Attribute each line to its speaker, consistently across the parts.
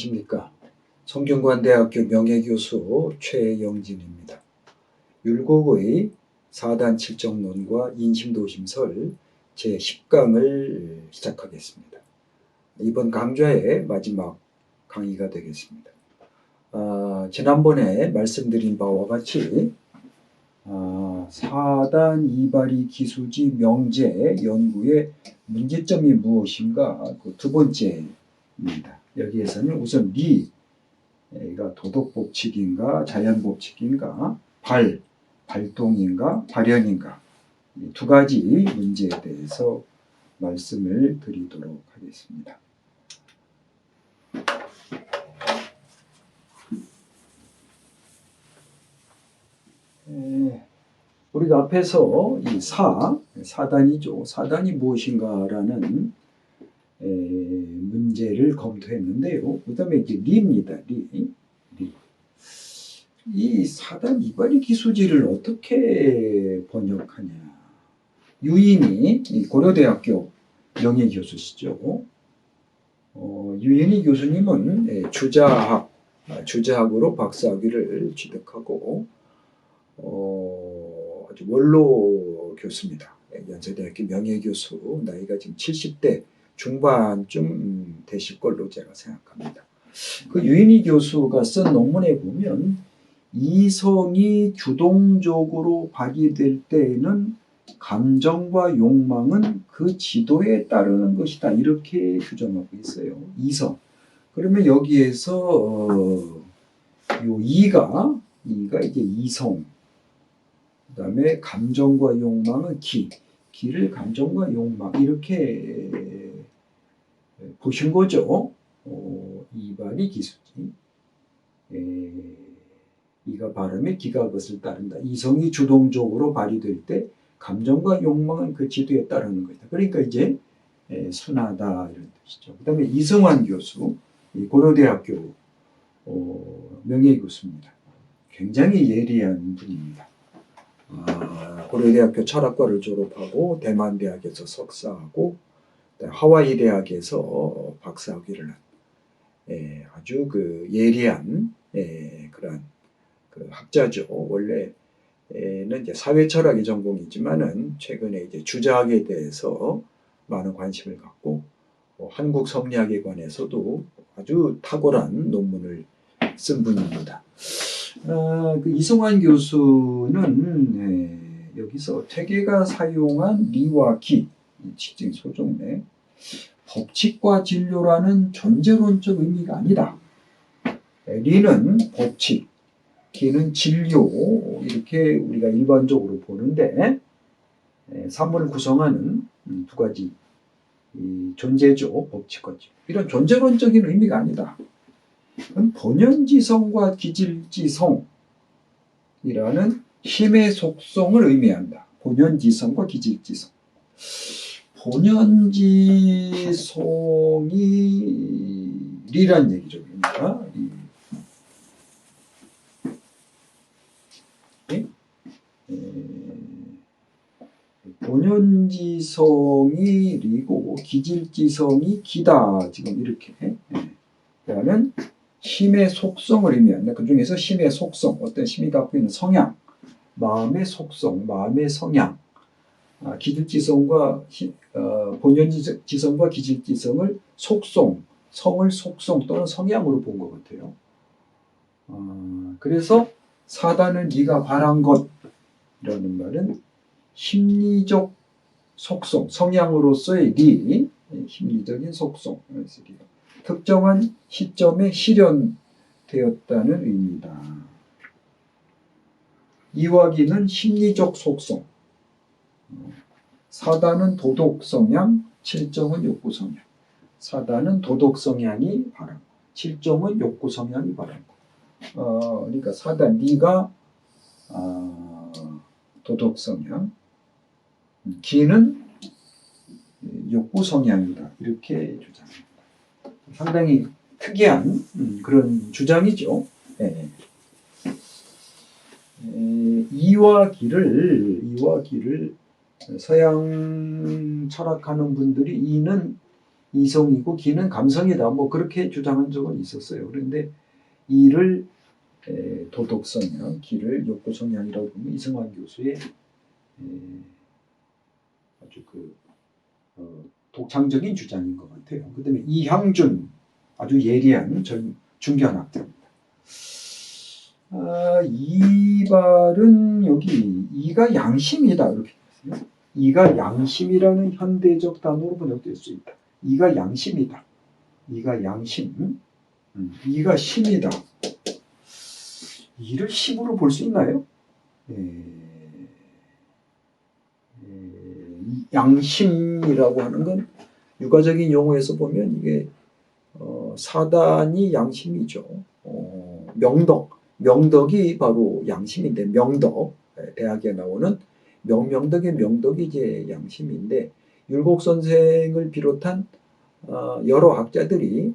Speaker 1: 안녕하십니까. 성균관대학교 명예교수 최영진입니다. 율곡의 4단 칠정론과 인심도심설 제10강을 시작하겠습니다. 이번 강좌의 마지막 강의가 되겠습니다. 지난번에 말씀드린 바와 같이 4단 이발이 기수지 명제 연구의 문제점이 무엇인가 그 두 번째입니다. 여기에서는 우선 리가 도덕법칙인가 자연법칙인가 발동인가 발현인가 이 두 가지 문제에 대해서 말씀을 드리도록 하겠습니다. 우리가 앞에서 이 사단이죠. 사단이 무엇인가라는 문제를 검토했는데요. 그 다음에 이제 리입니다. 리. 이 사단 이발이 기수지를 어떻게 번역하냐. 유인이 고려대학교 명예교수시죠. 유인이 교수님은 주자학으로 박사학위를 취득하고 아주 원로 교수입니다. 연세대학교 명예교수 나이가 지금 70대 중반쯤 되실 걸로 제가 생각합니다. 그 유인희 교수가 쓴 논문에 보면 이성이 주동적으로 발휘될 때에는 감정과 욕망은 그 지도에 따르는 것이다. 이렇게 규정하고 있어요. 이성. 그러면 여기에서 요 이가 이제 이성. 그 다음에 감정과 욕망은 기를 감정과 욕망 이렇게 보신 거죠. 이발이 기수지. 이가 발음에 기가 그것을 따른다. 이성이 주동적으로 발휘될 때 감정과 욕망은 그 지도에 따르는 것이다. 그러니까 이제 순하다 이런 뜻이죠. 그 다음에 이승환 교수, 고려대학교 명예교수입니다. 굉장히 예리한 분입니다. 고려대학교 철학과를 졸업하고 대만대학에서 석사하고 하와이 대학에서 박사학위를 한 아주 그 예리한 그런 그 학자죠. 원래는 이제 사회철학이 전공이지만은 최근에 이제 주자학에 대해서 많은 관심을 갖고 한국 성리학에 관해서도 아주 탁월한 논문을 쓴 분입니다. 그 이승환 교수는 여기서 퇴계가 사용한 리와 기, 직증 소종래, 법칙과 진료라는 존재론적 의미가 아니다. 리는 법칙, 기는 진료 이렇게 우리가 일반적으로 보는데 사물을 구성하는 두 가지 존재죠. 법칙과 진료. 이런 존재론적인 의미가 아니다. 본연지성과 기질지성이라는 힘의 속성을 의미한다. 본연지성과 기질지성. 본연지성이 리란 얘기죠. 그러니까 본연지성이 리고 기질지성이 기다. 지금 이렇게 라는 힘의 속성을 의미한다. 그 중에서 힘의 속성, 어떤 힘이 갖고 있는 성향, 마음의 속성, 마음의 성향, 기질지성과 본연지성과 기질지성을 속성, 성을 속성 또는 성향으로 본 것 같아요. 그래서 사단은 네가 바란 것이라는 말은 심리적 속성, 성향으로서의 네 심리적인 속성, 특정한 시점에 실현되었다는 의미다. 이와기는 심리적 속성, 사단은 도덕 성향, 칠정은 욕구 성향. 사단은 도덕 성향이 바람, 칠정은 욕구 성향이 바람. 그러니까 사단 네가 도덕 성향, 기는 욕구 성향이다. 이렇게 주장합니다. 상당히 특이한 그런 주장이죠. 이와 기를 서양 철학하는 분들이 이는 이성이고 기는 감성이다. 뭐 그렇게 주장한 적은 있었어요. 그런데 이를 도덕 성향, 기를 욕구 성향이라고 보면 이성환 교수의 아주 독창적인 주장인 것 같아요. 그 다음에 이향준, 아주 예리한 중견학자입니다. 이발은 여기 이가 양심이다 이렇게 했어요. 이가 양심이라는 현대적 단어로 번역될 수 있다. 이가 양심이다. 이가 양심. 이가 심이다. 이를 심으로 볼 수 있나요? 양심이라고 하는 건 육아적인 용어에서 보면 이게 사단이 양심이죠. 명덕이 바로 양심인데 명덕, 대학에 나오는 명덕의 명덕이 이제 양심인데 율곡 선생을 비롯한 여러 학자들이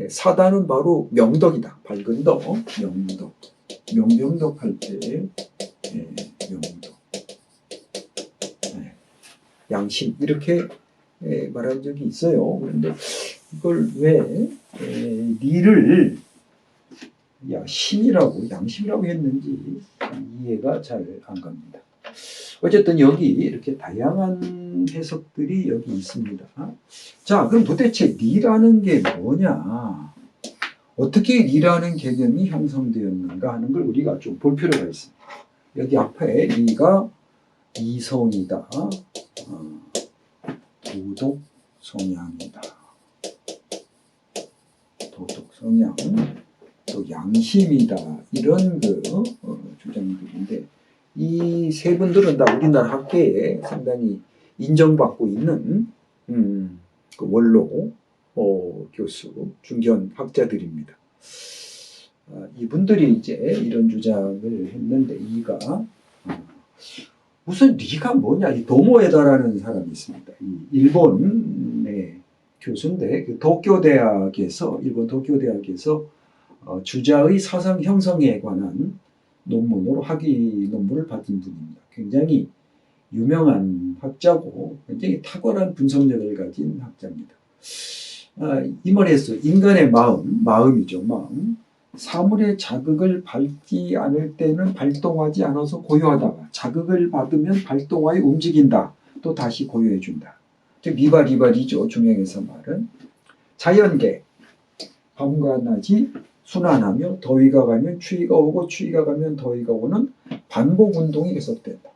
Speaker 1: 사단은 바로 명덕이다. 밝은 덕, 명덕. 명명덕 할 때 명덕. 양심 이렇게 말한 적이 있어요. 그런데 이걸 왜 니를 신이라고 양심이라고 했는지 이해가 잘 안 갑니다. 어쨌든 여기 이렇게 다양한 해석들이 여기 있습니다. 자, 그럼 도대체 니라는 게 뭐냐? 어떻게 니라는 개념이 형성되었는가 하는 걸 우리가 좀 볼 필요가 있습니다. 여기 앞에 니가 이성이다. 도덕 성향이다. 도덕 성향, 또 양심이다. 이런 주장들인데 이 세 분들은 다 우리나라 학계에 상당히 인정받고 있는 그 원로 교수, 중견 학자들입니다. 이분들이 이제 이런 주장을 했는데 이가 무슨 리가 뭐냐? 이 도모에다라는 사람이 있습니다. 이 일본의 교수인데 그 일본 도쿄대학에서 주자의 사상 형성에 관한 논문으로 학위 논문을 받은 분입니다. 굉장히 유명한 학자고 굉장히 탁월한 분석력을 가진 학자입니다. 이 말에서 인간의 마음이죠. 마음. 사물의 자극을 받지 않을 때는 발동하지 않아서 고요하다가 자극을 받으면 발동하여 움직인다. 또 다시 고요해준다. 즉 미발이발이죠. 중형에서 말은. 자연계, 밤과 낮이 순환하며 더위가 가면 추위가 오고 추위가 가면 더위가 오는 반복 운동이 계속된다.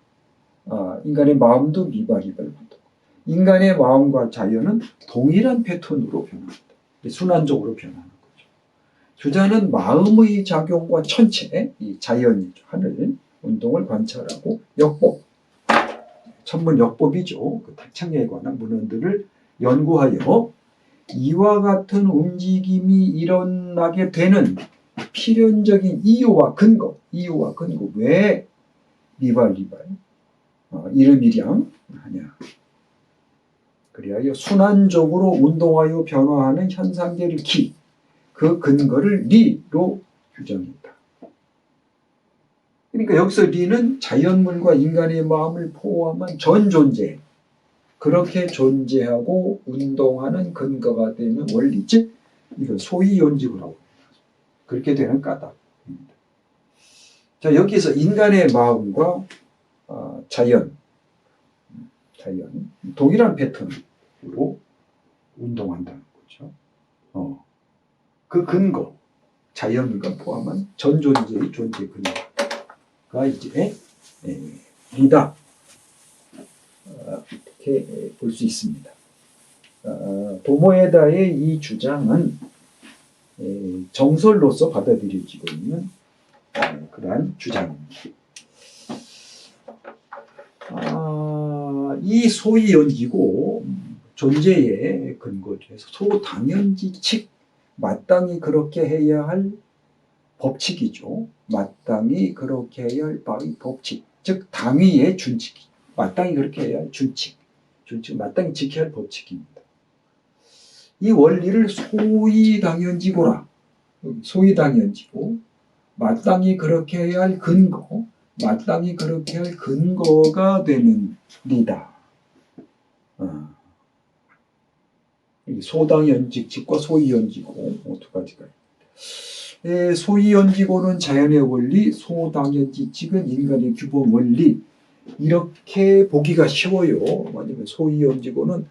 Speaker 1: 인간의 마음도 미발이발 반복. 인간의 마음과 자연은 동일한 패턴으로 변한다. 순환적으로 변하는 거죠. 주자는 마음의 작용과 천체, 이 자연이죠. 하늘 운동을 관찰하고 역법, 천문 역법이죠. 그 탁창에 관한 문헌들을 연구하여 이와 같은 움직임이 일어나게 되는 필연적인 이유와 근거 왜 미발이발 이름이량 하냐. 그리하여 순환적으로 운동하여 변화하는 현상계를 그 근거를 리로 규정했다. 그러니까 여기서 리는 자연물과 인간의 마음을 포함한 전 존재, 그렇게 존재하고 운동하는 근거가 되는 원리, 즉 이걸 소위 연직을 하고 그렇게 되는 까닭입니다. 자, 여기서 인간의 마음과 자연 동일한 패턴으로 운동한다는 거죠. 그 근거, 자연과 포함한 전 존재의 존재 근거가 이제 리다. 이렇게 볼 수 있습니다. 도모에다의 이 주장은 정설로서 받아들여지고 있는 그러한 주장입니다. 이 소위 연기고 존재의 근거죠. 소당연지칙, 마땅히 그렇게 해야 할 법칙이죠. 마땅히 그렇게 해야 할 바의 법칙, 즉 당위의 준칙, 마땅히 그렇게 해야 할 준칙, 마땅히 지켜야 할 법칙입니다. 이 원리를 소위당연지고라. 소위당연지고 마땅히 그렇게 해야 할 근거, 마땅히 그렇게 할 근거가 되는 리다. 소당연직칙과 소위연지고 두 가지가 있습니다. 소위연지고는 자연의 원리, 소당연직칙은 인간의 규범 원리, 이렇게 보기가 쉬워요. 왜냐하면 소위연지고는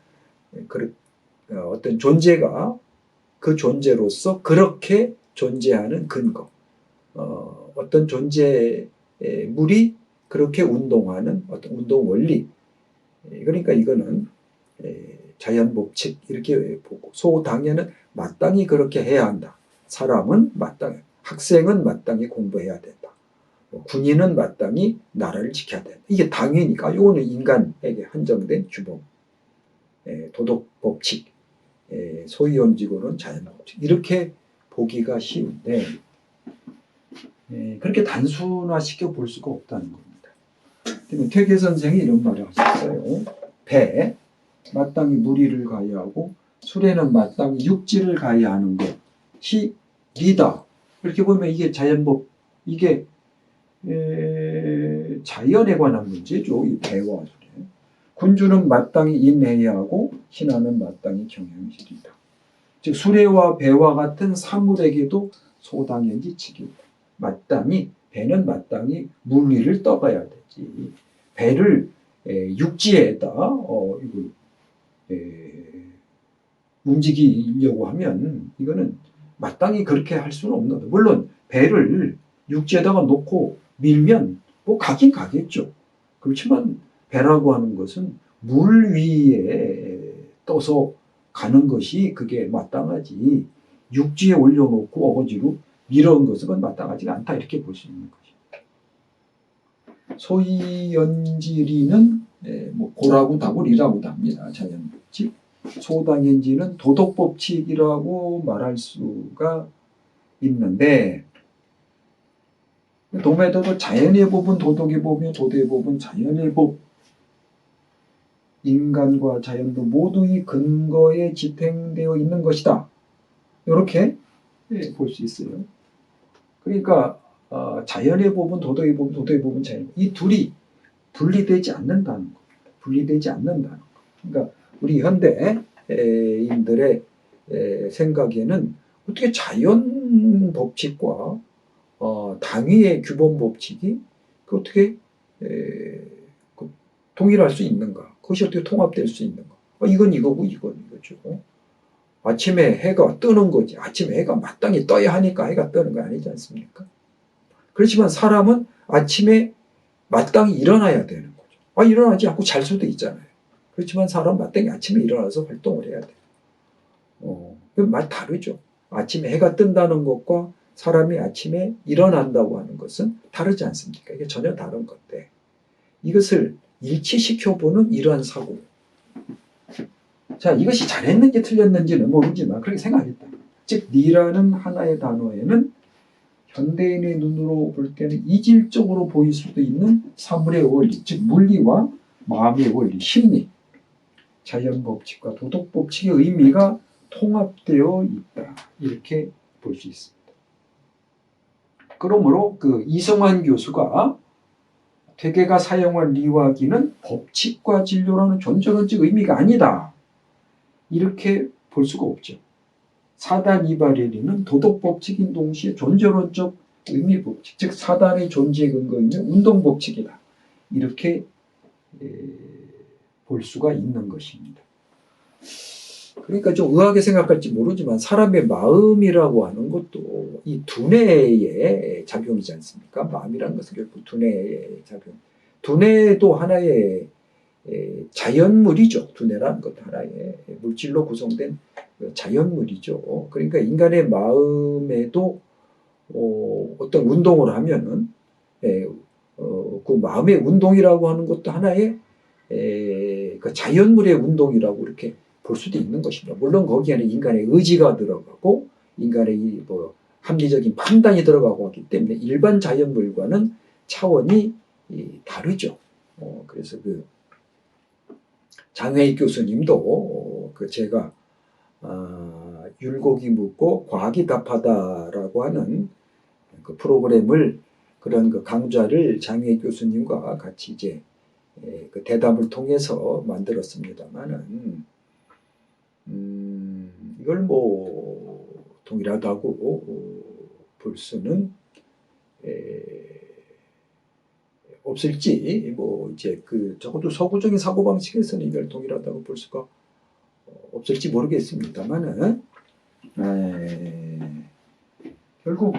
Speaker 1: 어떤 존재가 그 존재로서 그렇게 존재하는 근거, 어떤 존재물이 그렇게 운동하는 어떤 운동 원리, 그러니까 이거는 자연 법칙 이렇게 보고, 소당연은 마땅히 그렇게 해야 한다. 사람은 마땅히, 학생은 마땅히 공부해야 된다. 군인은 마땅히 나라를 지켜야 된다. 이게 당연히니까 이거는 인간에게 한정된 규범, 도덕 법칙, 소위원지고는 자연 법칙, 이렇게 보기가 쉬운데 그렇게 단순화시켜 볼 수가 없다는 겁니다. 퇴계 선생이 이런 말을 하셨어요. 배, 마땅히 무리를 가야 하고 수레는 마땅히 육지를 가야 하는 것이 리다. 이렇게 보면 이게 자연법, 이게 자연에 관한 문제죠. 이 배와 수레. 군주는 마땅히 인해야 하고 신하는 마땅히 경영실이다. 즉 수레와 배와 같은 사물에게도 소당연지칙이다. 마땅히, 배는 마땅히 물 위를 떠가야 되지. 배를 육지에다 이걸 움직이려고 하면 이거는 마땅히 그렇게 할 수는 없는 거다. 물론 배를 육지에다가 놓고 밀면 뭐 가긴 가겠죠. 그렇지만 배라고 하는 것은 물 위에 떠서 가는 것이 그게 마땅하지, 육지에 올려놓고 어거지로 밀어온 것은 마땅하지가 않다, 이렇게 볼 수 있는 것입니다. 소위연지리는 뭐 고라고 다고 리라고도 합니다. 자연법칙. 소당연지는 도덕법칙이라고 말할 수가 있는데, 도매도도 자연의 법은 도덕의 법이며 도덕의 법은 자연의 법, 인간과 자연도 모두 이 근거에 지탱되어 있는 것이다. 이렇게 볼 수 있어요. 그러니까 자연의 법은 도덕의 법, 도덕의 법은 자연의 법, 이 둘이 분리되지 않는다는 겁니다. 분리되지 않는다는 것. 그러니까 우리 현대인들의 생각에는 어떻게 자연 법칙과 당위의 규범 법칙이 어떻게 동일할 수 있는가? 그것이 어떻게 통합될 수 있는가? 이건 이거고 이건 이거죠. 아침에 해가 뜨는 거지. 아침에 해가 마땅히 떠야 하니까 해가 뜨는 거 아니지 않습니까? 그렇지만 사람은 아침에 마땅히 일어나야 되는 거죠. 일어나지 않고 잘 수도 있잖아요. 그렇지만 사람 마땅히 아침에 일어나서 활동을 해야 돼요. 말 다르죠. 아침에 해가 뜬다는 것과 사람이 아침에 일어난다고 하는 것은 다르지 않습니까? 이게 전혀 다른 건데, 이것을 일치시켜보는 이러한 사고. 자, 이것이 잘했는지 틀렸는지는 모르지만 그렇게 생각했다. 즉, 니라는 하나의 단어에는 현대인의 눈으로 볼 때는 이질적으로 보일 수도 있는 사물의 원리, 즉 물리와 마음의 원리, 심리, 자연법칙과 도덕법칙의 의미가 통합되어 있다. 이렇게 볼 수 있습니다. 그러므로 이성환 교수가 퇴계가 사용한 리화기는 법칙과 진료라는 존재론적 의미가 아니다, 이렇게 볼 수가 없죠. 사단 이발리는 도덕법칙인 동시에 존재론적 의미법칙, 즉 사단의 존재 근거인 운동법칙이다, 이렇게 볼 수가 있는 것입니다. 그러니까 좀 의아하게 생각할지 모르지만 사람의 마음이라고 하는 것도 이 두뇌의 작용이지 않습니까? 마음이라는 것은 결국 두뇌의 작용. 두뇌도 하나의 자연물이죠. 두뇌라는 것도 하나의 물질로 구성된 자연물이죠. 그러니까 인간의 마음에도 어떤 운동을 하면은 그 마음의 운동이라고 하는 것도 하나의 그 자연물의 운동이라고 이렇게 볼 수도 있는 것입니다. 물론 거기에는 인간의 의지가 들어가고 인간의 합리적인 판단이 들어가고 하기 때문에 일반 자연물과는 차원이 다르죠. 그래서 장회익 교수님도 제가 율곡이 묻고 과학이 답하다라고 하는 그 프로그램을, 그런 강좌를 장회익 교수님과 같이 이제 그 대담을 통해서 만들었습니다만은 이걸 뭐 동일하다고 볼 수는 없을지, 뭐 이제 적어도 서구적인 사고방식에서는 이걸 동일하다고 볼 수가 없을지 모르겠습니다만은, 결국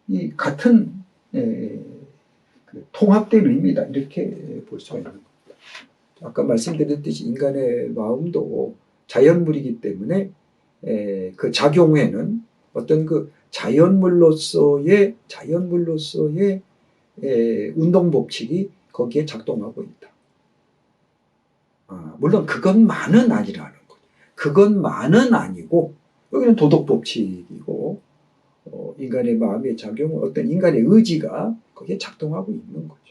Speaker 1: 이 같은 통합된 의미다, 이렇게 볼 수가 있는 겁니다. 아까 말씀드렸듯이 인간의 마음도 자연물이기 때문에 그 작용에는 어떤 자연물로서의 운동 법칙이 거기에 작동하고 있다. 물론 그것만은 아니라는 거죠. 그것만은 아니고 여기는 도덕 법칙이고, 인간의 마음의 작용은 어떤 인간의 의지가 거기에 작동하고 있는 거죠.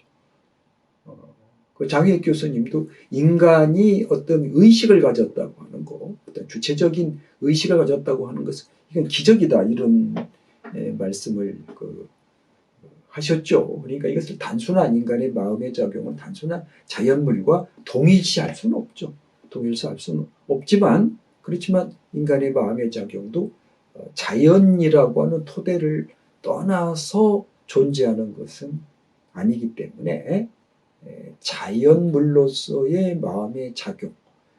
Speaker 1: 그 장혜익 교수님도 인간이 어떤 의식을 가졌다고 하는 거, 어떤 주체적인 의식을 가졌다고 하는 것은 이건 기적이다, 이런 말씀을 하셨죠. 그러니까 이것을 단순한 인간의 마음의 작용은 단순한 자연물과 동일시할 수는 없죠. 동일시할 수는 없지만, 그렇지만 인간의 마음의 작용도 자연이라고 하는 토대를 떠나서 존재하는 것은 아니기 때문에 자연물로서의 마음의 작용,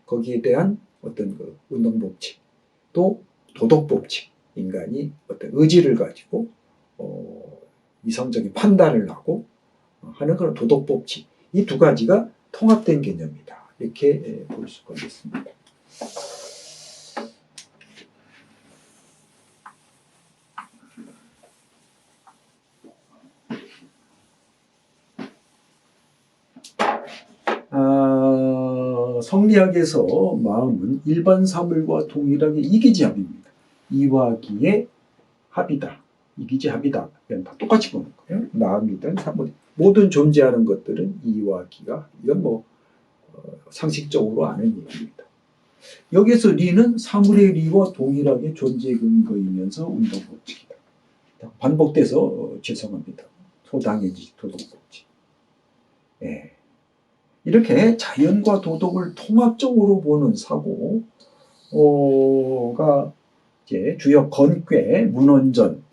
Speaker 1: 거기에 대한 어떤 운동법칙, 또 도덕법칙, 인간이 어떤 의지를 가지고 이성적인 판단을 하고 하는 그런 도덕법칙, 이 두 가지가 통합된 개념이다, 이렇게 볼 수가 있습니다. 성리학에서 마음은 일반 사물과 동일하게 이기지합입니다. 이와기의 합이다. 이기지합이다. 이건 다 똑같이 보는 거예요. 마음이든 사물, 모든 존재하는 것들은 이와기가, 이건 상식적으로 아는 얘기입니다. 여기서 리는 사물의 리와 동일하게 존재 근거이면서 운동법칙이다. 반복돼서 죄송합니다. 소당해지 도덕법칙. 이렇게 자연과 도덕을 통합적으로 보는 사고가 이제 주역 건괴, 문원전.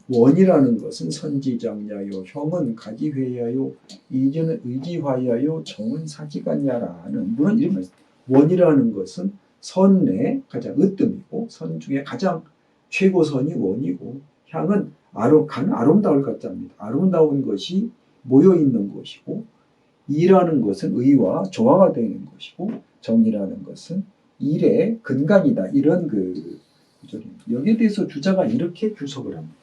Speaker 1: 원이라는 것은 선지장야요, 형은 가지회야요, 이전은 의지화야요, 정은 사지간야라는, 물론 이런 말씀. 원이라는 것은 선의 가장 으뜸이고, 선 중에 가장 최고선이 원이고, 향은 아름다울 것자입니다. 아름다운 것이 모여 있는 것이고, 이라는 것은 의와 조화가 되는 것이고, 정이라는 것은 일의 근간이다, 이런 구절입니다. 여기에 대해서 주자가 이렇게 주석을 합니다.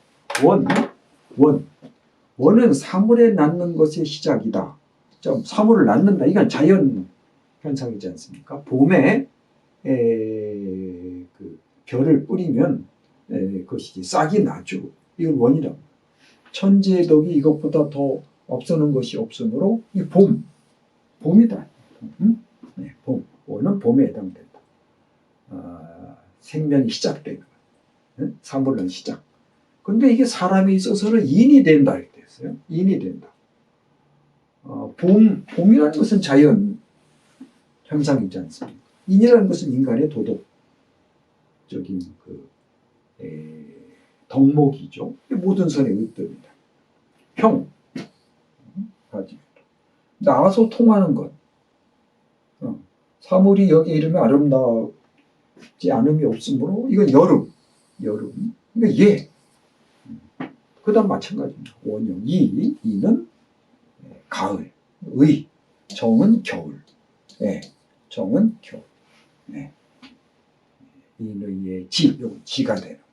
Speaker 1: 원은 사물에 낳는 것의 시작이다. 사물을 낳는다, 이건 자연 현상이지 않습니까? 봄에 별을 뿌리면 그것이 싹이 나죠. 이건 원이라고. 천지의 덕이 이것보다 더 없어는 것이 없으므로 이 봄이다. 봄. 원은 봄에 해당된다. 생명이 시작되는 거예요. 사물은 시작. 근데 이게 사람이 있어서는 인이 된다 이렇게 됐어요. 인이 된다. 봄이라는 것은 자연 현상이지 않습니까? 인이라는 것은 인간의 도덕적인 덕목이죠. 모든 선의 으뜸이다. 형. 나와서 통하는 것. 사물이 여기 이르면 아름답지 않음이 없으므로 이건 여름. 그러니까 그 다음 마찬가지입니다. 원형. 이는 가을. 정은 겨울. 정은 겨울. 인의의 지가 되는 거죠.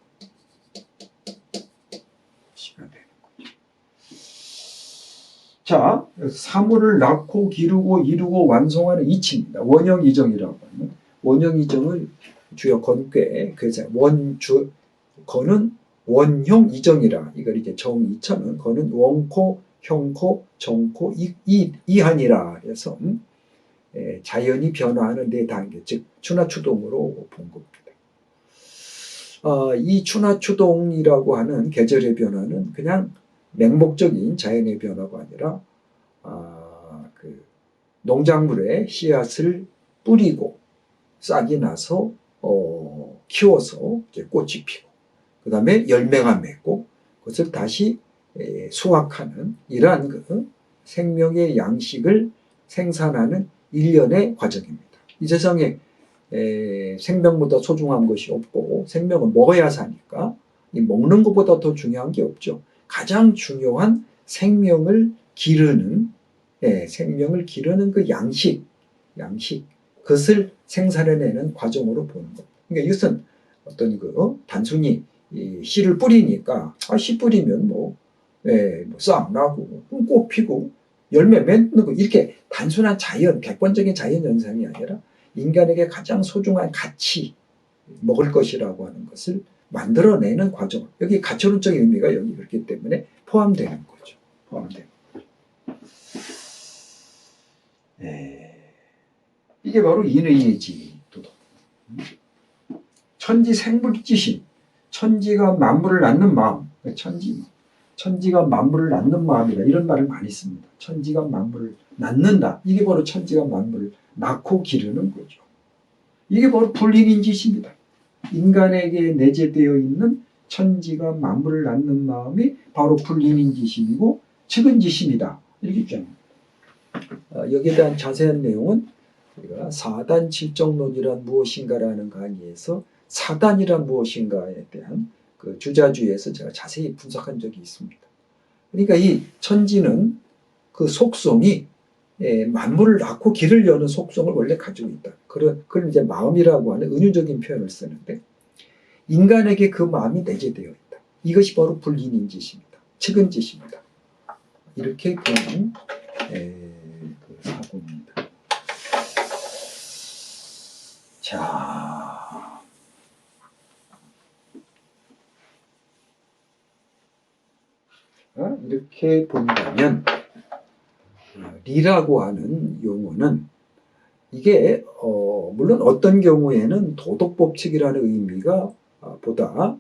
Speaker 1: 자, 사물을 낳고 기르고 이루고 완성하는 이치입니다. 원형이정이라고 하는, 원형이정을 주역 건괴, 그래서 건은 원형 이정이라, 이걸 이제 정이천은 건은 원코, 형코, 정코, 이한이라 해서 자연이 변화하는 네 단계, 즉 추나추동으로 본 겁니다. 이 추나추동이라고 하는 계절의 변화는 그냥 맹목적인 자연의 변화가 아니라 농작물에 씨앗을 뿌리고 싹이 나서 키워서 이제 꽃이 피고, 그 다음에 열매가 맺고, 그것을 다시 수확하는 이러한 그 생명의 양식을 생산하는 일련의 과정입니다. 이 세상에 생명보다 소중한 것이 없고, 생명은 먹어야 사니까 이 먹는 것보다 더 중요한 게 없죠. 가장 중요한 생명을 기르는 그 양식, 그것을 생산해내는 과정으로 보는 겁니다. 그러니까 이것은 어떤 단순히 씨를 뿌리니까, 씨 뿌리면 싹 나고, 꽃 피고, 열매 맺는 거, 이렇게 단순한 객관적인 자연 현상이 아니라 인간에게 가장 소중한 가치, 먹을 것이라고 하는 것을 만들어내는 과정. 여기 가치론적인 의미가 여기 그렇기 때문에 포함되는 거죠. 이게 바로 인의예지 도덕. 천지 생물지심. 천지가 만물을 낳는 마음. 천지가 만물을 낳는 마음이라 이런 말을 많이 씁니다. 천지가 만물을 낳는다. 이게 바로 천지가 만물을 낳고 기르는 거죠. 이게 바로 불인인지심이다. 인간에게 내재되어 있는 천지가 만물을 낳는 마음이 바로 불인인지심이고 측은지심이다. 이렇게 입장합니다. 여기에 대한 자세한 내용은 우리가 사단칠정론이란 무엇인가라는 강의에서 사단이란 무엇인가에 대한 그 주자주에서 제가 자세히 분석한 적이 있습니다. 그러니까 이 천지는 그 속성이 만물을 낳고 길을 여는 속성을 원래 가지고 있다. 그걸 이제 마음이라고 하는 은유적인 표현을 쓰는데, 인간에게 그 마음이 내재되어 있다. 이것이 바로 불인인지심이다. 측은지심이다. 이렇게 보는 그 사고입니다. 자, 이렇게 본다면 리라고 하는 용어는 이게 물론 어떤 경우에는 도덕법칙이라는 의미가 보다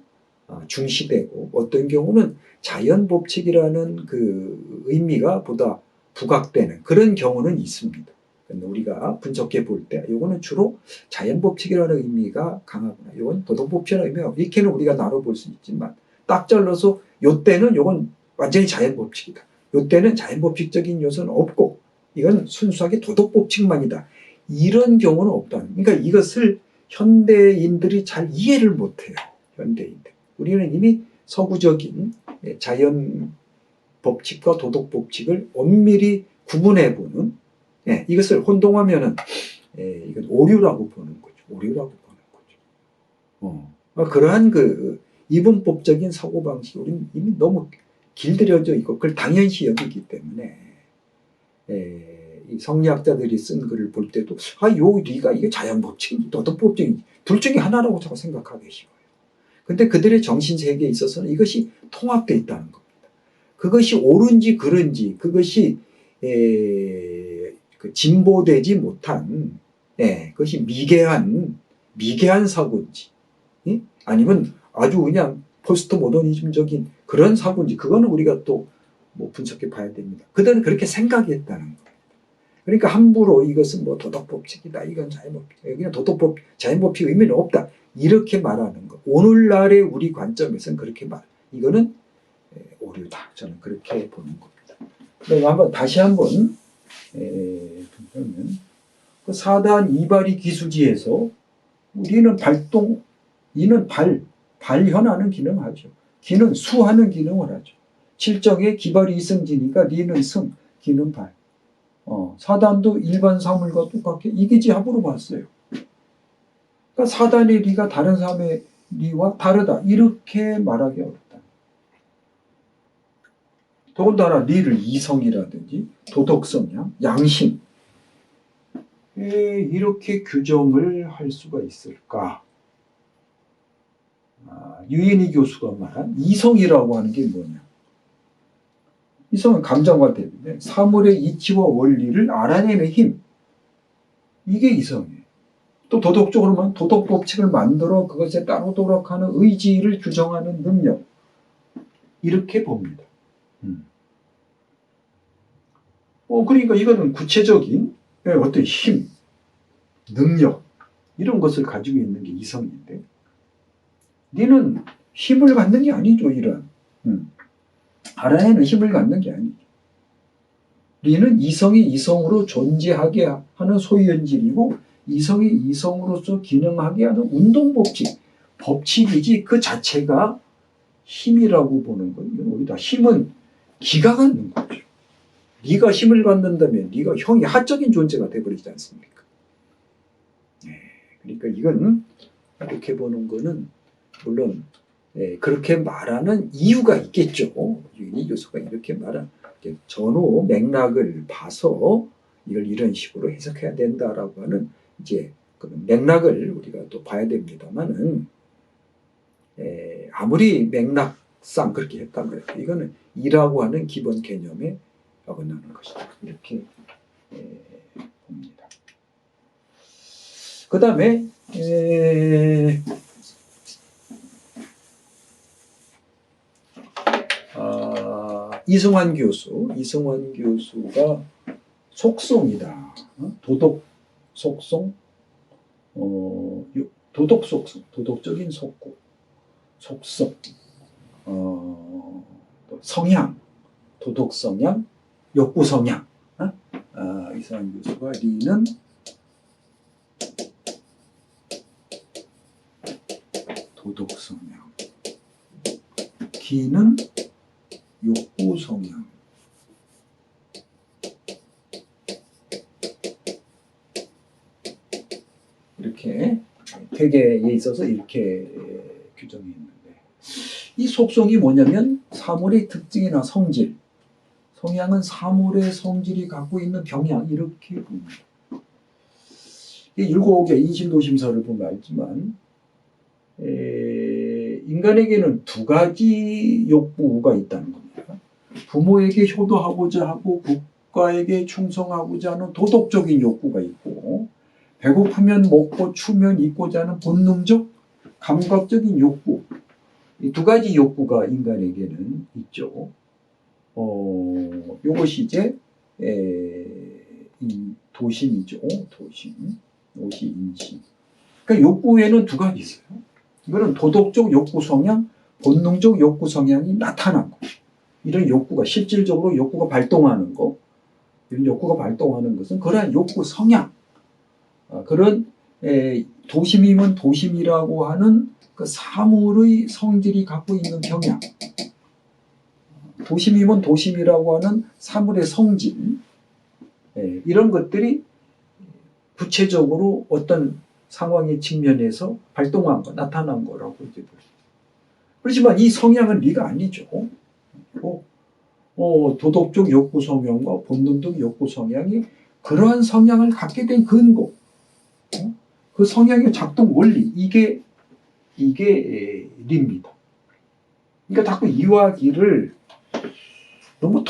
Speaker 1: 중시되고, 어떤 경우는 자연법칙이라는 그 의미가 보다 부각되는 그런 경우는 있습니다. 우리가 분석해 볼 때 이거는 주로 자연법칙이라는 의미가 강하구나, 이건 도덕법칙이라는 의미가, 이렇게는 우리가 나눠볼 수 있지만, 딱 잘라서 요때는 이건 완전히 자연법칙이다, 요때는 자연법칙적인 요소는 없고 이건 순수하게 도덕법칙만이다, 이런 경우는 없다는. 그러니까 이것을 현대인들이 잘 이해를 못해요. 현대인들. 우리는 이미 서구적인 자연 법칙과 도덕 법칙을 엄밀히 구분해보는, 이것을 혼동하면은 이건 오류라고 보는 거죠. 그러한 그 이분법적인 사고방식이 우리는 이미 너무 길들여져 있고 그걸 당연시 여기기 때문에 이 성리학자들이 쓴 글을 볼 때도 요 리가 이게 자연법칙인지 도덕법칙인지 둘 중에 하나라고 자꾸 생각하기 쉬워요. 근데 그들의 정신세계에 있어서는 이것이 통합되어 있다는 겁니다. 그것이 옳은지 그른지, 그것이 진보되지 못한 그것이 미개한 사고인지, 아니면 아주 그냥 포스트 모더니즘적인 그런 사고인지, 그거는 우리가 또 뭐 분석해 봐야 됩니다. 그들은 그렇게 생각했다는 거예요. 그러니까 함부로 이것은 뭐 도덕법칙이다, 이건 자연법칙, 여기는 자연법칙 의미는 없다, 이렇게 말하는 거. 오늘날의 우리 관점에서는 그렇게 이거는 오류다. 저는 그렇게 보는 겁니다. 다시 한번 보면 그 4단 이발이 기수지에서 우리는 이는 발현하는 기능을 하죠. 기는 수하는 기능을 하죠. 칠정에 기발이 이성지니까 리는 성, 기는 발. 4단도 일반 사물과 똑같게 이기지합으로 봤어요. 그러니까 4단의 리가 다른 사람의 리와 다르다, 이렇게 말하기 어렵다. 더군다나 리를 이성이라든지 도덕성이야, 양심, 이렇게 규정을 할 수가 있을까? 유인희 교수가 말한 이성이라고 하는 게 뭐냐? 이성은 감정과 대비돼 사물의 이치와 원리를 알아내는 힘, 이게 이성이에요. 또 도덕적으로는 도덕법칙을 만들어 그것에 따르도록 하는 의지를 규정하는 능력, 이렇게 봅니다. 그러니까 이거는 구체적인 어떤 힘, 능력, 이런 것을 가지고 있는 게 이성인데, 니는 힘을 갖는 게 아니죠, 이런. 알아내는 힘을 갖는 게 아니죠. 니는 이성이 이성으로 존재하게 하는 소유현질이고, 이성이 이성으로서 기능하게 하는 운동법칙, 법칙이지 그 자체가 힘이라고 보는 거예요. 우리다 힘은 기가 갖는 거죠. 네가 힘을 갖는다면 네가 형이 하적인 존재가 돼버리지 않습니까? 그러니까 이건 이렇게 보는 거는 물론 그렇게 말하는 이유가 있겠죠. 유인이 교수가 이렇게 말한 전후 맥락을 봐서 이걸 이런 식으로 해석해야 된다라고 하는 이제 그 맥락을 우리가 또 봐야 됩니다만은 아무리 맥락상 그렇게 했다고 해도 이거는 이라고 하는 기본 개념에 어긋나는 것이다. 이렇게 봅니다. 그 다음에 이승환 교수가 속성이다. 도덕 속성, 도덕 속성, 도덕적인 속성, 성향, 도덕 성향, 욕구 성향. 이승환 교수가 리는 도덕 성향, 기는 욕구 성향. 이렇게 되게에 있어서 이렇게 규정이 있는데, 이 속성이 뭐냐면 사물의 특징이나 성질, 성향은 사물의 성질이 갖고 있는 경향, 이렇게 봅니다. 이 7개 인신도심서를 보면 알지만 인간에게는 두 가지 욕구가 있다는 겁니다. 부모에게 효도하고자 하고 국가에게 충성하고자 하는 도덕적인 욕구가 있고, 배고프면 먹고 추면 입고자 하는 본능적 감각적인 욕구, 이 두 가지 욕구가 인간에게는 있죠. 이것이 이제 도심이죠. 도심, 오시, 인심. 그러니까 욕구에는 두 가지 있어요. 이거는 도덕적 욕구 성향, 본능적 욕구 성향이 나타난 거. 이런 욕구가 실질적으로 욕구가 발동하는 거, 이런 욕구가 발동하는 것은 그러한 욕구 성향, 그런 도심이면 도심이라고 하는 그 사물의 성질이 갖고 있는 경향, 도심이면 도심이라고 하는 사물의 성질, 이런 것들이 구체적으로 어떤 상황의 측면에서 발동한 거, 나타난 거라고 이제 볼 수 있어요. 그렇지만 이 성향은 리가 아니죠. 도덕적 욕구 성향과 본능적 욕구 성향이 그러한 성향을 갖게 된 근거, 그 성향의 작동 원리, 이게 리입니다. 그러니까 자꾸 이와 기를 너무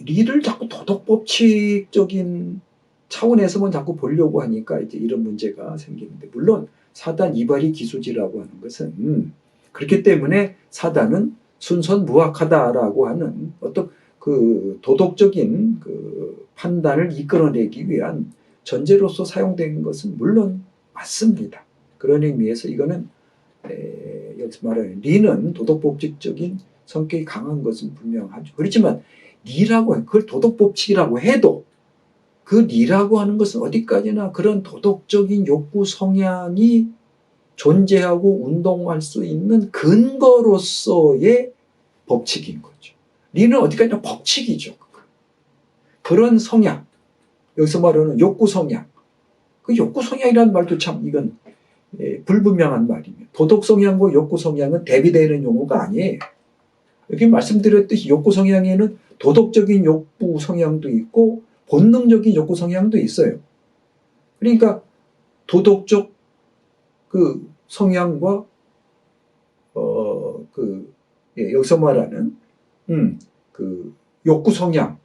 Speaker 1: 리를 자꾸 도덕 법칙적인 차원에서만 자꾸 보려고 하니까 이제 이런 문제가 생기는데, 물론 사단 이발이 기수지라고 하는 것은 그렇기 때문에 사단은 순선무학하다라고 하는 어떤 그 도덕적인 그 판단을 이끌어내기 위한 전제로서 사용된 것은 물론 맞습니다. 그런 의미에서 이거는 여기서 말하는 리는 도덕법칙적인 성격이 강한 것은 분명하죠. 그렇지만 리라고 그걸 도덕법칙이라고 해도 그 리라고 하는 것은 어디까지나 그런 도덕적인 욕구 성향이 존재하고 운동할 수 있는 근거로서의 법칙인 거죠. 리는 어디까지나 법칙이죠. 그런 성향, 여기서 말하는 욕구 성향, 그 욕구 성향이라는 말도 참 이건 불분명한 말이며, 도덕 성향과 욕구 성향은 대비되는 용어가 아니에요. 여기 말씀드렸듯이 욕구 성향에는 도덕적인 욕구 성향도 있고 본능적인 욕구 성향도 있어요. 그러니까 도덕적 그 성향과 여기서 말하는 그 욕구 성향,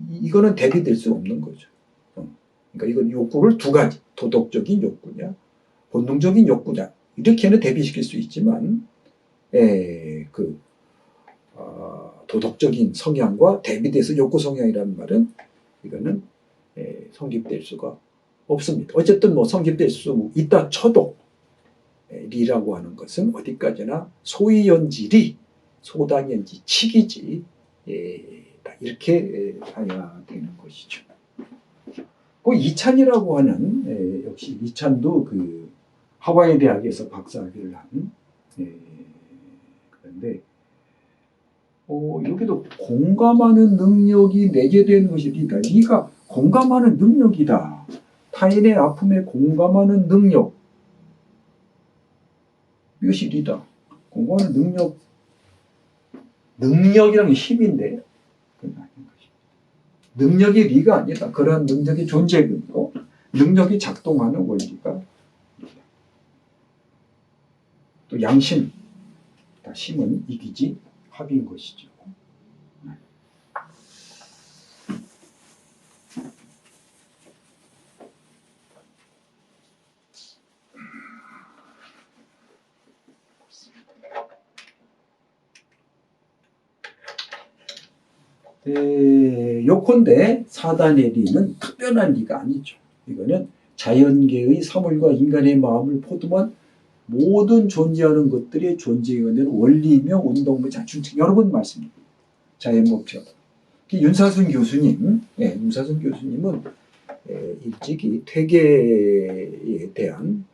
Speaker 1: 이거는 대비될 수 없는 거죠. 그러니까 이건 욕구를 두 가지, 도덕적인 욕구냐, 본능적인 욕구냐, 이렇게는 대비시킬 수 있지만, 도덕적인 성향과 대비돼서 욕구 성향이라는 말은 이거는 성립될 수가 없습니다. 어쨌든 뭐 성립될 수 있다 쳐도 리라고 하는 것은 어디까지나 소위연지리, 소당연지 치기지, 이렇게 봐야 되는 것이죠. 그 이찬이라고 하는, 역시 이찬도 그 하와이 대학에서 박사학위를 한, 그런데 여기도 공감하는 능력이 내게 되는 것이 리다. 리가 공감하는 능력이다. 타인의 아픔에 공감하는 능력. 이것이 리다. 공감하는 능력. 능력이라는 게 힘인데, 그건 아닌 것입니다. 능력이 리가 아니다. 그러한 능력이 존재이고, 능력이 작동하는 원리가 리다. 또 양심. 심은 이기지 합인 것이죠. 요컨대 사단의 리는 특별한 리가 아니죠. 이거는 자연계의 사물과 인간의 마음을 포함한 모든 존재하는 것들의 존재에 의한 원리이며 운동물자 여러 번 말씀드립니다. 자연법칙. 윤사순 교수님은 일찍이 퇴계에 대한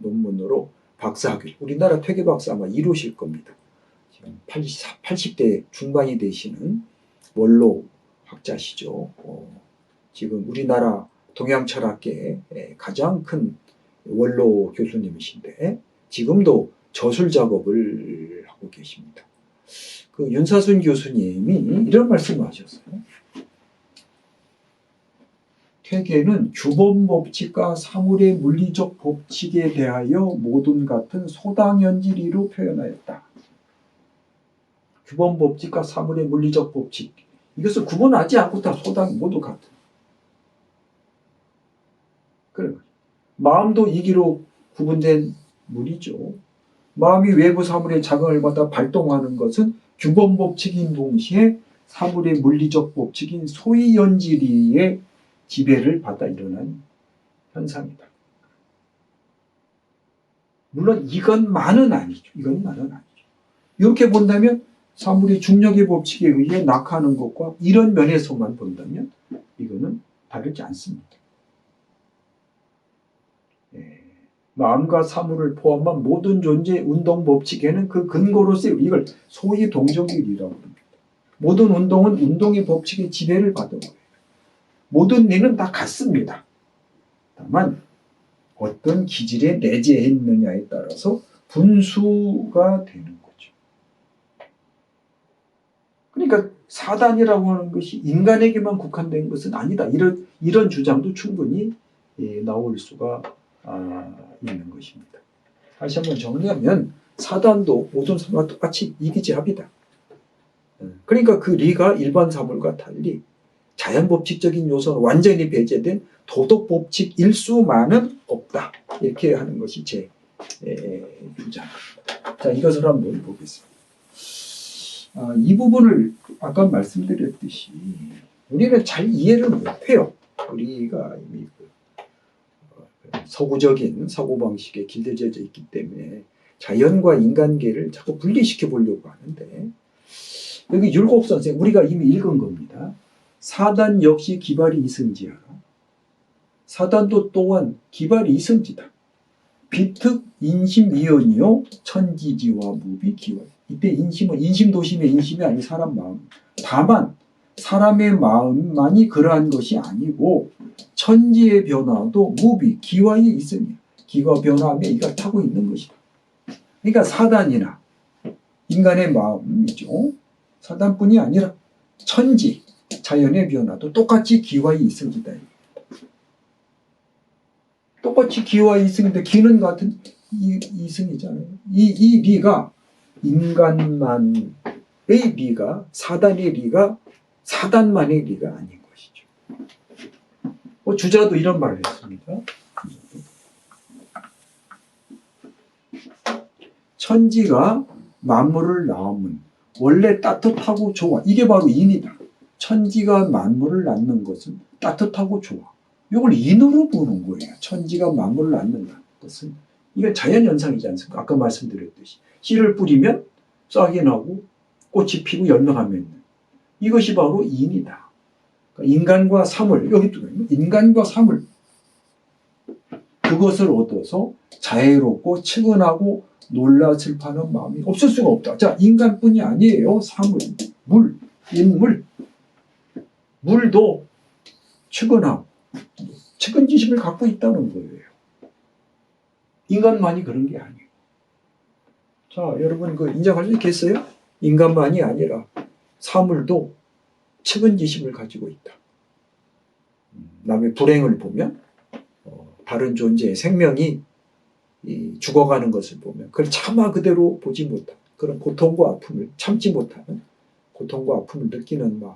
Speaker 1: 논문으로 박사학위, 우리나라 퇴계 박사 아마 이루실 겁니다. 지금 80대 중반이 되시는 원로 학자시죠. 지금 우리나라 동양철학계의 가장 큰 원로 교수님이신데 지금도 저술 작업을 하고 계십니다. 그 윤사순 교수님이 이런 말씀을 하셨어요. 퇴계는 규범법칙과 사물의 물리적 법칙에 대하여 모든 같은 소당연지리로 표현하였다. 규범법칙과 사물의 물리적 법칙. 이것을 구분하지 않고 다 소당 모두 같은. 그래. 마음도 이기로 구분된 물이죠. 마음이 외부 사물의 작용을 받아 발동하는 것은 규범법칙인 동시에 사물의 물리적 법칙인 소위연지리의 지배를 받아 일어난 현상이다. 물론 이것만은 아니죠. 이렇게 본다면 사물이 중력의 법칙에 의해 낙하하는 것과 이런 면에서만 본다면 이거는 다르지 않습니다. 마음과 사물을 포함한 모든 존재의 운동 법칙에는 그 근거로서 이걸 소위 동정일이라고 합니다. 모든 운동은 운동의 법칙의 지배를 받은 거예요. 모든 리는 다 같습니다. 다만 어떤 기질에 내재했느냐에 따라서 분수가 되는 거죠. 그러니까 사단이라고 하는 것이 인간에게만 국한된 것은 아니다. 이런 주장도 충분히 나올 수가 있는 것입니다. 다시 한번 정리하면 사단도 모든 사물과 똑같이 이기지합이다. 그러니까 그 리가 일반 사물과 달리 자연법칙적인 요소는 완전히 배제된 도덕법칙일 수만은 없다. 이렇게 하는 것이 제 주장입니다. 자, 이것을 한번 보겠습니다. 이 부분을 아까 말씀드렸듯이 우리는 잘 이해를 못해요. 우리가 이미 서구적인 사고방식에 길들여져 있기 때문에 자연과 인간계를 자꾸 분리시켜 보려고 하는데 여기 율곡 선생 우리가 이미 읽은 겁니다. 사단 역시 기발이 이승지하라. 사단도 또한 기발이 이승지다. 비특 인심이언이요 천지지와 무비 기월. 이때 인심은 인심도심의 인심이 아닌 사람 마음. 다만 사람의 마음만이 그러한 것이 아니고 천지의 변화도 무비 기와에 있으며 기와 변화하며 이가 타고 있는 것이다. 그러니까 사단이나 인간의 마음이죠. 사단뿐이 아니라 천지 자연의 변화도 똑같이 기와에 있습니다. 똑같이 기와에 있습니다. 기는 같은 이승이잖아요. 이 리가 인간만의 리가 사단의 리가 사단만의 리가 아닌 것이죠. 주자도 이런 말을 했습니다. 천지가 만물을 낳으면 원래 따뜻하고 좋아. 이게 바로 인이다. 천지가 만물을 낳는 것은 따뜻하고 좋아. 이걸 인으로 보는 거예요. 천지가 만물을 낳는 것은 이건 자연현상이지 않습니까? 아까 말씀드렸듯이 씨를 뿌리면 싹이 나고 꽃이 피고 열매가 맺는 이것이 바로 인이다. 그러니까 인간과 사물, 여기 또 인간과 사물 그것을 얻어서 자애롭고 측은하고 놀라 슬퍼하는 마음이 없을 수가 없다. 자, 인간뿐이 아니에요. 사물, 물, 인물, 물도 측은하고 측은지심을 갖고 있다는 거예요. 인간만이 그런 게 아니에요. 자, 여러분 그 인정할 수 있겠어요? 인간만이 아니라 사물도 측은지심을 가지고 있다. 남의 불행을 보면 다른 존재의 생명이 죽어가는 것을 보면 그걸 차마 그대로 보지 못한 그런 고통과 아픔을 참지 못하는 고통과 아픔을 느끼는 마음.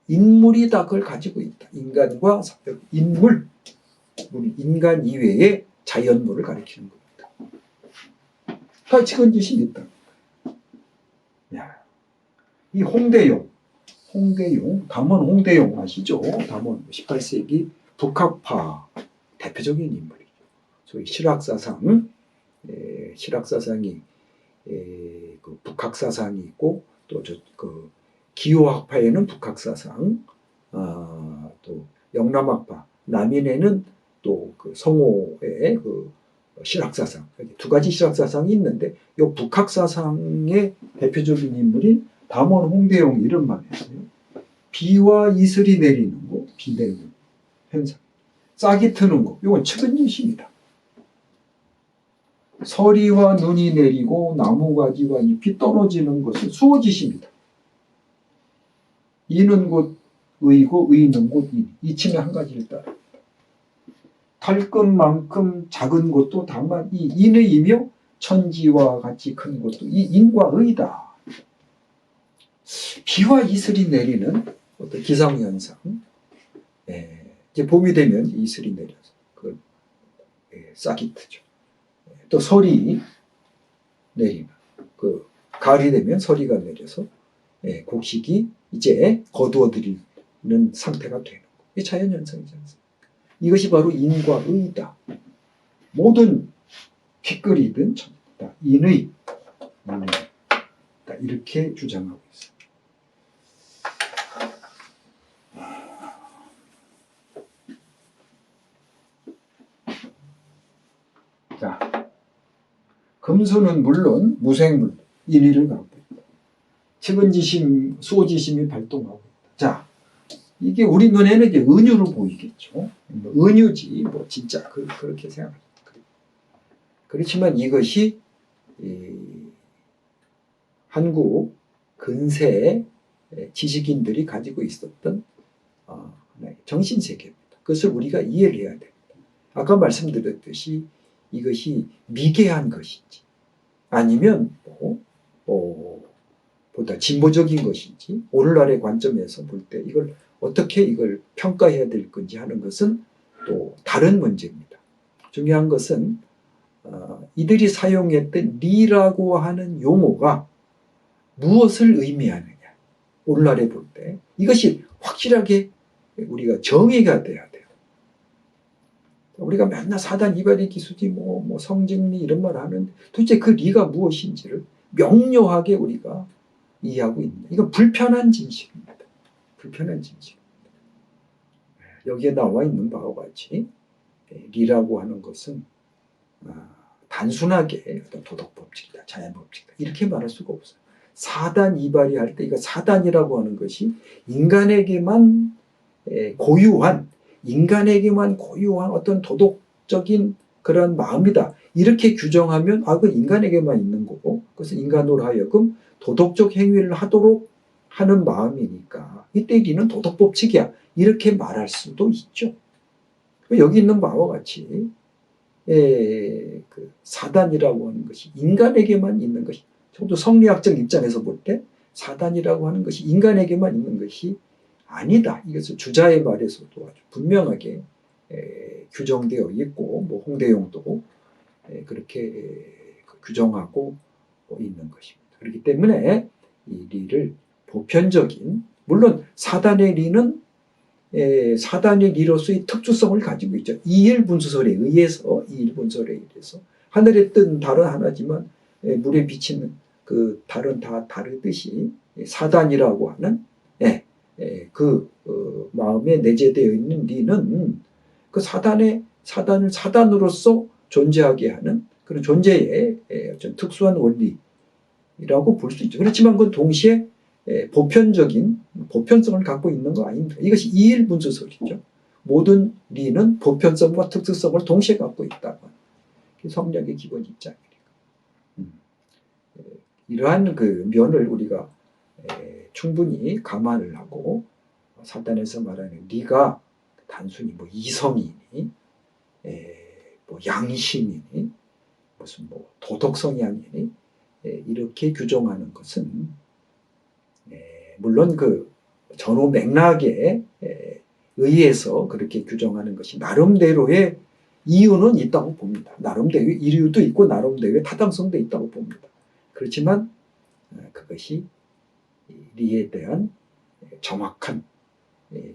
Speaker 1: 인물이 다 그걸 가지고 있다. 인간과 인물, 인간 이외의 자연물을 가리키는 겁니다. 다 측은지심이 있다. 야, 이 홍대용, 담원 홍대용 아시죠? 담원 18세기 북학파 대표적인 인물이죠. 소위 실학사상, 실학사상이 그 북학사상이 있고 또 그 기호학파에는 북학사상, 또 영남학파, 남인에는 또 그 성호의 그 실학사상, 두 가지 실학사상이 있는데 이 북학사상의 대표적인 인물인 담원 홍대용 이름만 해서요. 비와 이슬이 내리는 거, 비 내리는 현상. 싹이 트는 거, 이건 측은지심이다. 서리와 눈이 내리고 나무가지와 잎이 떨어지는 것은 수호지심이다. 이는 곧 의고 의는 곧 인. 이침의 한 가지를 따릅니다. 털끝만큼 작은 것도 다만 이 인의이며 천지와 같이 큰 것도 이 인과 의다. 비와 이슬이 내리는 어떤 기상현상. 이제 봄이 되면 이슬이 내려서 그 싹이 트죠. 또 설이 내리면 그 가을이 되면 서리가 내려서 곡식이 이제 거두어들이는 상태가 되는 거. 이게 자연현상이지 않습니까? 이것이 바로 인과 의다. 모든 퀴끌이든 다 인의 이렇게 주장하고 있습니다. 자, 금수는 물론 무생물, 인의를 갖고 있다. 측은지심, 수호지심이 발동하고 있다. 자, 이게 우리 눈에는 이제 은유로 보이겠죠. 은유지, 뭐 진짜 그렇게 생각합니다. 그렇지만 이것이 한국 근세 지식인들이 가지고 있었던 정신세계입니다. 그것을 우리가 이해를 해야 됩니다. 아까 말씀드렸듯이 이것이 미개한 것인지 아니면 보다 진보적인 것인지 오늘날의 관점에서 볼 때 이걸 어떻게 이걸 평가해야 될 건지 하는 것은 또 다른 문제입니다. 중요한 것은 이들이 사용했던 리라고 하는 용어가 무엇을 의미하느냐. 오늘날에 볼 때 이것이 확실하게 우리가 정의가 돼야 돼요. 우리가 맨날 사단 이발이 기수지 뭐 성직리 이런 말 하는데 도대체 그 리가 무엇인지를 명료하게 우리가 이해하고 있는 이건 불편한 진실입니다. 불편한 진실. 여기에 나와 있는 바와 같이 리라고 하는 것은 단순하게 어떤 도덕법칙이다, 자연법칙이다 이렇게 말할 수가 없어요. 사단 이발이 할 때 이거 사단이라고 하는 것이 인간에게만 고유한 어떤 도덕적인 그런 마음이다. 이렇게 규정하면 그 인간에게만 있는 거고 그것은 인간으로 하여금 도덕적 행위를 하도록 하는 마음이니까 이때 리는 도덕법칙이야. 이렇게 말할 수도 있죠. 여기 있는 바와 같이 그 사단이라고 하는 것이 인간에게만 있는 것이 저도 성리학적 입장에서 볼 때 사단이라고 하는 것이 인간에게만 있는 것이 아니다. 이것을 주자의 말에서도 아주 분명하게 규정되어 있고 뭐 홍대용도 그렇게 규정하고 있는 것입니다. 그렇기 때문에 이 리를 보편적인 물론 사단의 리는 사단의 리로서의 특수성을 가지고 있죠. 이일분수설에 의해서 하늘에 뜬 달은 하나지만 물에 비치는 그 달은 다 다르듯이 사단이라고 하는 그 마음에 내재되어 있는 리는 그 사단을 사단으로서 존재하게 하는 그런 존재의 어떤 특수한 원리라고 볼 수 있죠. 그렇지만 그건 동시에 보편성을 갖고 있는 거 아닙니다. 이것이 이일분수설이죠. 모든 리는 보편성과 특수성을 동시에 갖고 있다고. 성령의 기본 입장이니까. 이러한 그 면을 우리가 충분히 감안을 하고 사단에서 말하는 리가 단순히 뭐 이성이니 뭐 양심이니 무슨 뭐 도덕성향이니 이렇게 규정하는 것은 물론 그 전후 맥락에 의해서 그렇게 규정하는 것이 나름대로의 이유는 있다고 봅니다. 나름대로의 이유도 있고 나름대로의 타당성도 있다고 봅니다. 그렇지만 그것이 리에 대한 정확한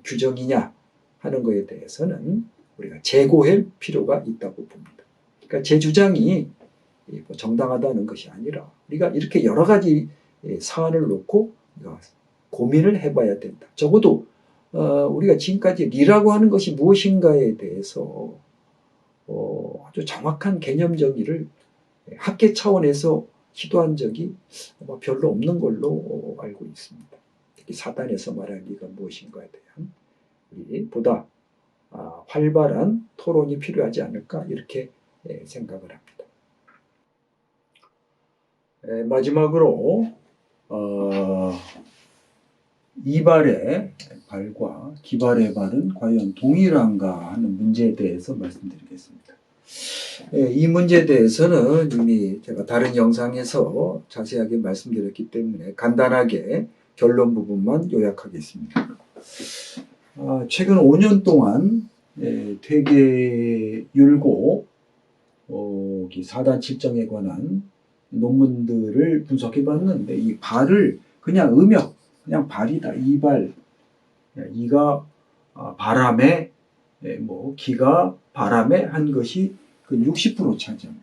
Speaker 1: 규정이냐 하는 것에 대해서는 우리가 재고할 필요가 있다고 봅니다. 그러니까 제 주장이 정당하다는 것이 아니라 우리가 이렇게 여러 가지 사안을 놓고 고민을 해봐야 된다. 적어도 우리가 지금까지 리라고 하는 것이 무엇인가에 대해서 아주 정확한 개념 정의를 학계 차원에서 시도한 적이 별로 없는 걸로 알고 있습니다. 특히 사단에서 말하는 리가 무엇인가에 대한 우리 보다 활발한 토론이 필요하지 않을까 이렇게 생각을 합니다. 마지막으로 이발의 발과 기발의 발은 과연 동일한가 하는 문제에 대해서 말씀드리겠습니다. 이 문제에 대해서는 이미 제가 다른 영상에서 자세하게 말씀드렸기 때문에 간단하게 결론 부분만 요약하겠습니다. 최근 5년 동안 되게 율고 사단 칠정에 관한 논문들을 분석해 봤는데 이 발을 그냥 그냥 발이다. 이발, 이가 바람에 기가 바람에 한 것이 그 60% 차지합니다.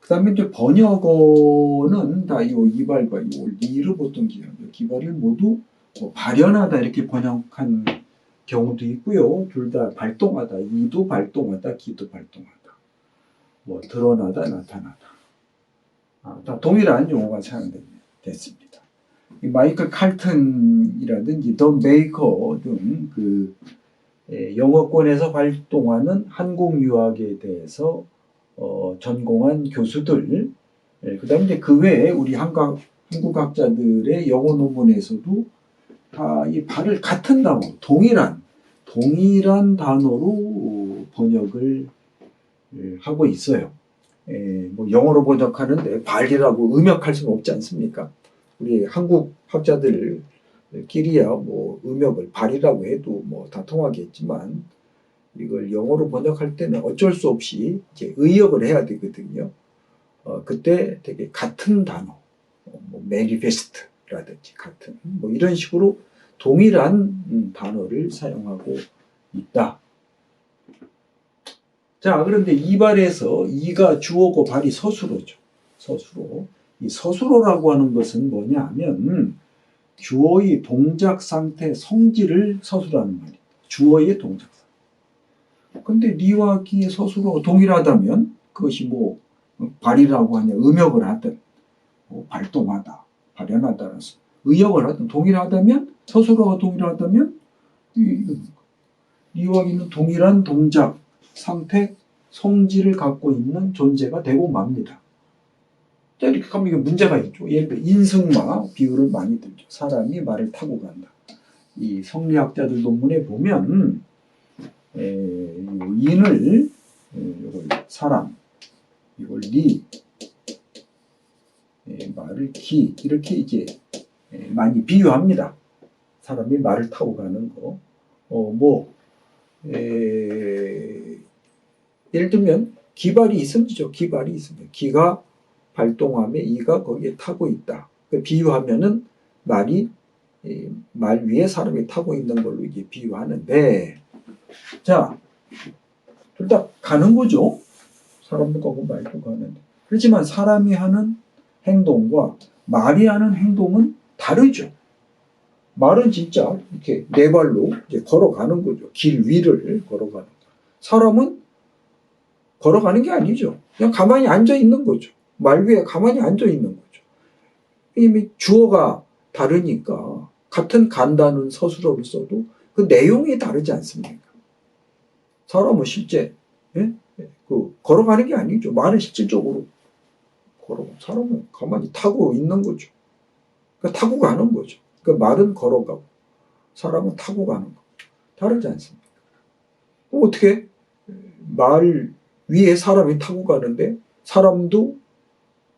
Speaker 1: 그 다음에 이제 번역어는 다 이 이발과 이 리를 보통 기발을 모두 발현하다 이렇게 번역한 경우도 있고요. 둘 다 발동하다, 이도 발동하다, 기도 발동하다. 드러나다, 나타나다. 다 동일한 용어가 사용됐습니다. 마이클 칼튼이라든지 더 베이커 등 그 영어권에서 활동하는 한국 유학에 대해서 전공한 교수들, 그 다음에 이제 그 외에 우리 한국학자들의 영어 논문에서도 다 이 발을 같은 단어, 동일한 단어로 번역을 하고 있어요. 영어로 번역하는데 발이라고 음역할 수는 없지 않습니까? 우리 한국 학자들끼리야 음역을 발이라고 해도 다 통하겠지만 이걸 영어로 번역할 때는 어쩔 수 없이 이제 의역을 해야 되거든요. 그때 되게 같은 단어, manifest라든지 같은 이런 식으로 동일한 단어를 사용하고 있다. 자, 그런데 이발에서 이가 주어고 발이 서술어죠. 서술어. 이 서술어라고 하는 것은 뭐냐 하면 주어의 동작 상태 성질을 서술하는 말이에요. 주어의 동작 상태. 근데 리와 기의 서술어가 동일하다면 그것이 발이라고 하냐 음역을 하든 발동하다, 발현하다라서 의역을 하든 동일하다면 서술어가 동일하다면 리와 기는 동일한 동작 상태 성질을 갖고 있는 존재가 되고 맙니다. 자, 이렇게 하면 이게 문제가 있죠. 예를 들어 인승마 비유를 많이 들죠. 사람이 말을 타고 간다. 이 성리학자들 논문에 보면 인을 이걸 사람, 이걸 리, 말을 기 이렇게 이제 많이 비유합니다. 사람이 말을 타고 가는 거. 예를 들면 기발이 있음이죠. 기발이 있으면 기가 발동함에 이가 거기에 타고 있다. 비유하면은 말이 이 말 위에 사람이 타고 있는 걸로 이게 비유하는데, 자, 둘 다 가는 거죠. 사람도 가고 말도 가는데. 그렇지만 사람이 하는 행동과 말이 하는 행동은 다르죠. 말은 진짜 이렇게 네 발로 이제 걸어가는 거죠. 길 위를 걸어가는. 사람은 걸어가는 게 아니죠. 그냥 가만히 앉아 있는 거죠. 말 위에 가만히 앉아 있는 거죠. 이미 주어가 다르니까 같은 간다는 서술어를 써도 그 내용이 다르지 않습니까? 사람은 실제 걸어가는 게 아니죠. 말은 실질적으로 사람은 가만히 타고 있는 거죠. 그러니까 타고 가는 거죠. 그러니까 말은 걸어가고 사람은 타고 가는 거. 다르지 않습니까? 어떻게 말 위에 사람이 타고 가는데 사람도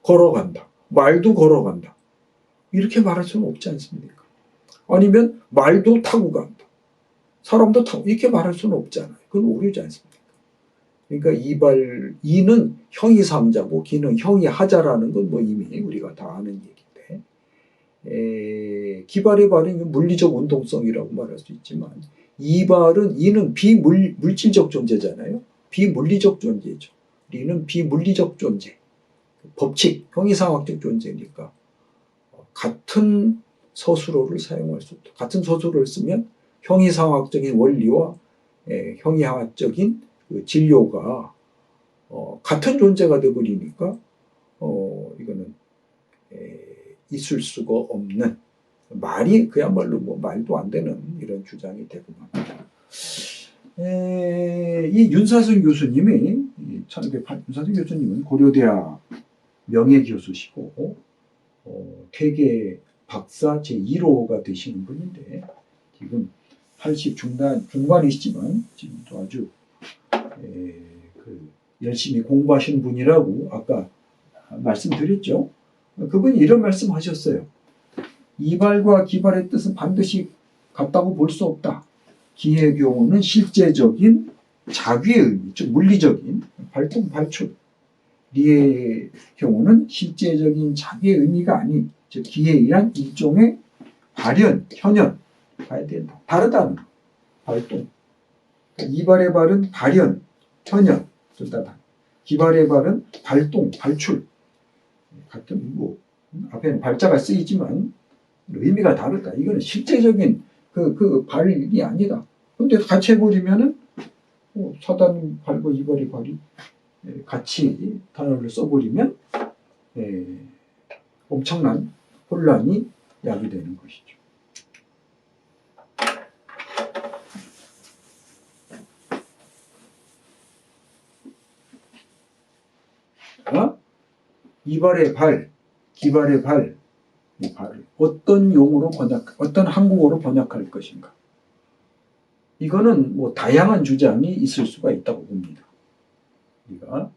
Speaker 1: 걸어간다. 말도 걸어간다. 이렇게 말할 수는 없지 않습니까? 아니면 말도 타고 간다. 사람도 타고 이렇게 말할 수는 없잖아요. 그건 오류지 않습니까? 그러니까 이는 형이상자고 기는 형이하자라는 건 뭐 이미 우리가 다 아는 얘기인데, 기발의 발은 물리적 운동성이라고 말할 수 있지만 이는 비물질적 존재잖아요. 비물리적 존재죠. 리는 비물리적 존재. 법칙, 형이상학적 존재니까 같은 서술어를 사용할 수 없다. 같은 서술어를 쓰면 형이상학적인 원리와 형이상학적인 그 진료가 같은 존재가 되어버리니까 이거는 있을 수가 없는 말이 그야말로 뭐 말도 안 되는 이런 주장이 되고 맙니다. 이 윤사승 교수님이 윤사승 교수님은 고려대학 명예교수시고 퇴계 박사 제1호가 되시는 분인데 지금 80 중반이시지만 지금도 아주 열심히 공부하시는 분이라고 아까 말씀드렸죠. 그분이 이런 말씀하셨어요. 이발과 기발의 뜻은 반드시 같다고 볼 수 없다. 기의 경우는 실제적인 자귀의 의미, 즉 물리적인 발동, 발출. 리의 경우는 실제적인 자기의 의미가 아닌, 즉 기에 의한 일종의 발현, 현현 봐야 된다. 다르다는 거. 발동. 그러니까 이발의 발은 발현, 현현 둘 다. 기발의 발은 발동, 발출. 같은 뭐 앞에는 발자가 쓰이지만 의미가 다르다. 이거는 실제적인 그 발이 아니다. 근데 같이 해버리면은 사단 발과 이발의 발이 같이 단어를 써버리면 엄청난 혼란이 야기되는 것이죠. 이발의 발, 기발의 발, 이 발을 어떤 용어로 어떤 한국어로 번역할 것인가? 이거는 뭐 다양한 주장이 있을 수가 있다고 봅니다. 우리가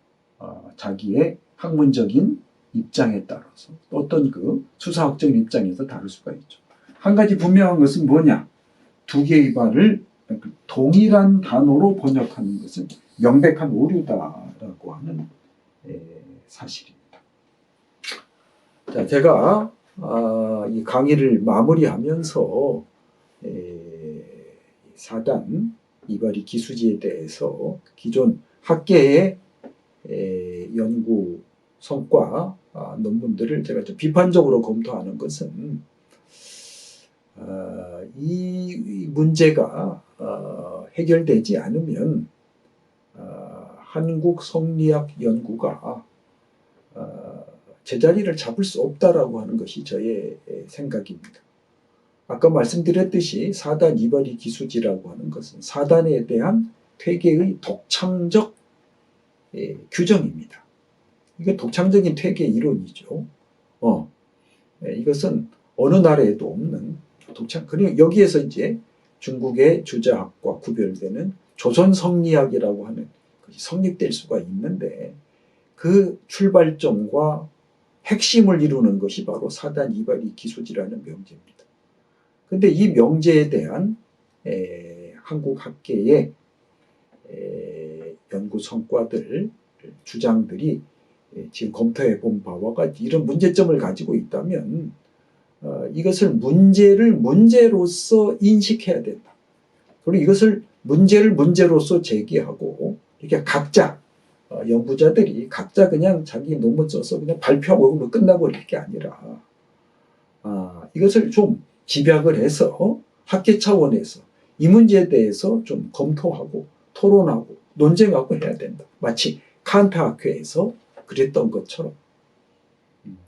Speaker 1: 자기의 학문적인 입장에 따라서 어떤 그 수사학적인 입장에서 다를 수가 있죠. 한 가지 분명한 것은 뭐냐? 두 개의 발을 동일한 단어로 번역하는 것은 명백한 오류다라고 하는 사실입니다. 자, 제가 이 강의를 마무리하면서 4단 이발이 기수지에 대해서 기존 학계의 연구 성과 논문들을 제가 좀 비판적으로 검토하는 것은 이 문제가 해결되지 않으면 한국 성리학 연구가 제자리를 잡을 수 없다라고 하는 것이 저의 생각입니다. 아까 말씀드렸듯이 4단 이발이 기수지라고 하는 것은 4단에 대한 퇴계의 독창적 규정입니다. 이게 독창적인 퇴계 이론이죠. 이것은 어느 나라에도 없는 그리고 여기에서 이제 중국의 주자학과 구별되는 조선 성리학이라고 하는 것이 성립될 수가 있는데 그 출발점과 핵심을 이루는 것이 바로 4단 이발이 기수지라는 명제입니다. 근데 이 명제에 대한 한국 학계의 연구 성과들, 주장들이 지금 검토해 본 바와 같이 이런 문제점을 가지고 있다면 이것을 문제를 문제로서 인식해야 된다. 그리고 이것을 문제를 문제로서 제기하고 이렇게 각자 연구자들이 각자 그냥 자기 논문 써서 그냥 발표하고 끝나고 이럴 게 아니라 이것을 좀 집약을 해서 학계 차원에서 이 문제에 대해서 좀 검토하고 토론하고 논쟁하고 해야 된다. 마치 칸트 학회에서 그랬던 것처럼.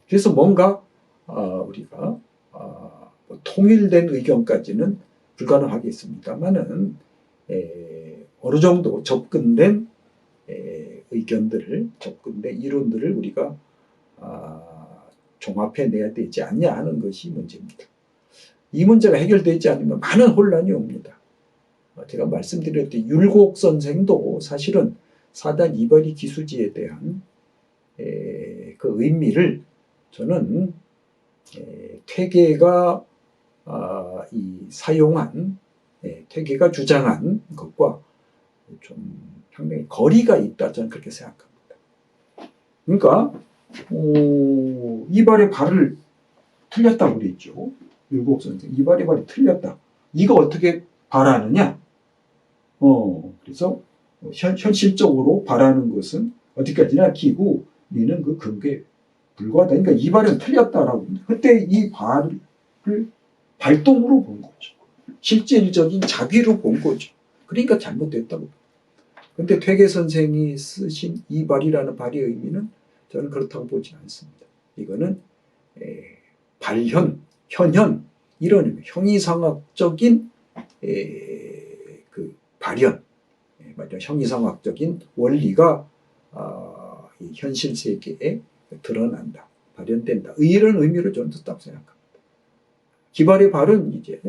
Speaker 1: 그래서 뭔가 우리가 뭐 통일된 의견까지는 불가능하겠습니다만은 어느 정도 접근된 접근된 이론들을 우리가 종합해내야 되지 않냐 하는 것이 문제입니다. 이 문제가 해결되지 않으면 많은 혼란이 옵니다. 제가 말씀드렸듯이 율곡 선생도 사실은 사단 이발이 기수지에 대한 그 의미를 저는 퇴계가 사용한 퇴계가 주장한 것과 좀 상당히 거리가 있다 저는 그렇게 생각합니다. 그러니까 이발의 발을 틀렸다고 그랬죠. 율곡 선생 이발의 발이 틀렸다. 이거 어떻게 발하느냐? 그래서 현실적으로 발하는 것은 어디까지나 기고 니는 그 근거에 불과하다. 그러니까 이 발은 틀렸다라고. 그때 이 발을 발동으로 본 거죠. 실질적인 자비로 본 거죠. 그러니까 잘못됐다고. 근데 퇴계 선생이 쓰신 이 발이라는 발의 의미는 저는 그렇다고 보지 않습니다. 이거는 발현, 현현 이런 의미, 형이상학적인 그 발현, 형이상학적인 원리가 이 현실 세계에 드러난다, 발현된다. 이런 의미로 저는 듣다고 생각합니다. 기발의 발은 이제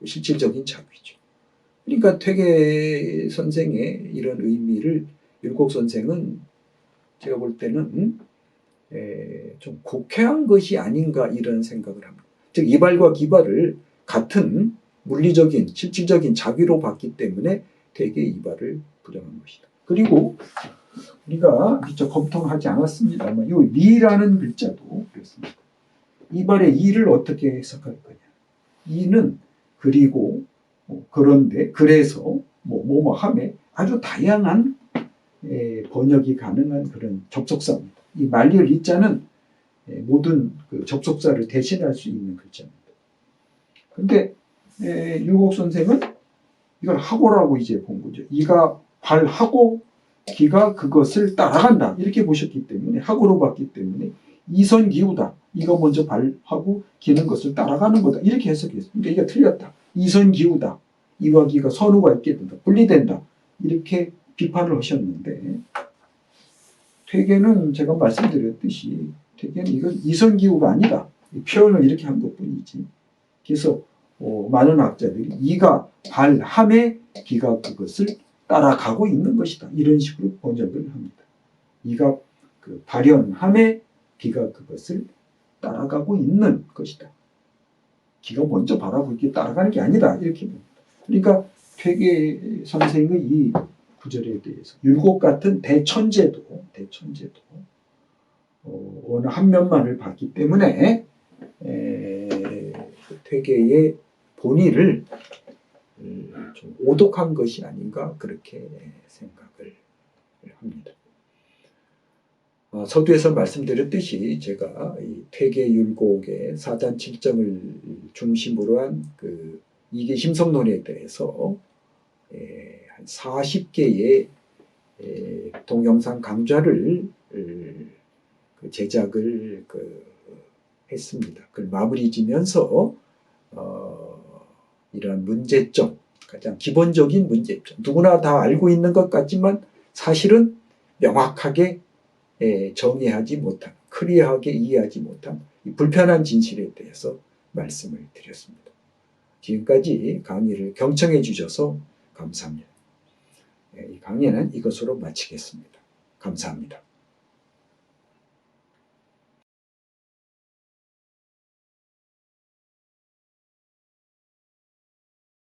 Speaker 1: 실질적인 자비죠. 그러니까 퇴계 선생의 이런 의미를 율곡 선생은 제가 볼 때는 좀 곡해한 것이 아닌가 이런 생각을 합니다. 즉 이발과 기발을 같은 물리적인 실질적인 자비로 봤기 때문에 퇴계 이발을 부정한 것이다. 그리고 우리가 미처 검토하지 않았습니다만 이 미라는 글자도 그렇습니다. 이발의 이를 어떻게 해석할 거냐. 이는 그리고 그런데 그래서 뭐뭐함에 아주 다양한 번역이 가능한 그런 접속사입니다. 이 말리을 이자는 모든 그 접속사를 대신할 수 있는 글자입니다. 그런데 율곡 선생은 이걸 하고라고 이제 본 거죠. 이가 발하고 기가 그것을 따라간다 이렇게 보셨기 때문에 하고로 봤기 때문에 이선기우다. 이거 먼저 발하고 기는 것을 따라가는 거다. 이렇게 해석했어요. 그러니까 이게 틀렸다. 이선기우다. 이와 기가 선후가 있게 된다. 분리된다. 이렇게 비판을 하셨는데 퇴계는 제가 말씀드렸듯이 퇴계는 이건 이선기우가 아니다. 표현을 이렇게 한 것뿐이지. 그래서 많은 학자들이 이가 발함에 기가 그것을 따라가고 있는 것이다. 이런 식으로 번역을 합니다. 이가 그 발현함에 기가 그것을 따라가고 있는 것이다. 기가 먼저 발하고 이렇게 따라가는 게 아니다. 이렇게 봅니다. 그러니까 퇴계 선생의 이 구절에 대해서 율곡 같은 대천재도 어느 한 면만을 봤기 때문에 퇴계의 본의를 좀 오독한 것이 아닌가 그렇게 생각을 합니다. 서두에서 말씀드렸듯이 제가 이 퇴계율곡의 사단 칠정을 중심으로 한 그 이계 심성론에 대해서 한 40개의 동영상 강좌를 제작을 했습니다. 그걸 마무리 지면서 이러한 문제점, 가장 기본적인 문제점, 누구나 다 알고 있는 것 같지만 사실은 명확하게 정의하지 못한, 클리어하게 이해하지 못한 이 불편한 진실에 대해서 말씀을 드렸습니다. 지금까지 강의를 경청해 주셔서 감사합니다. 이 강의는 이것으로 마치겠습니다. 감사합니다.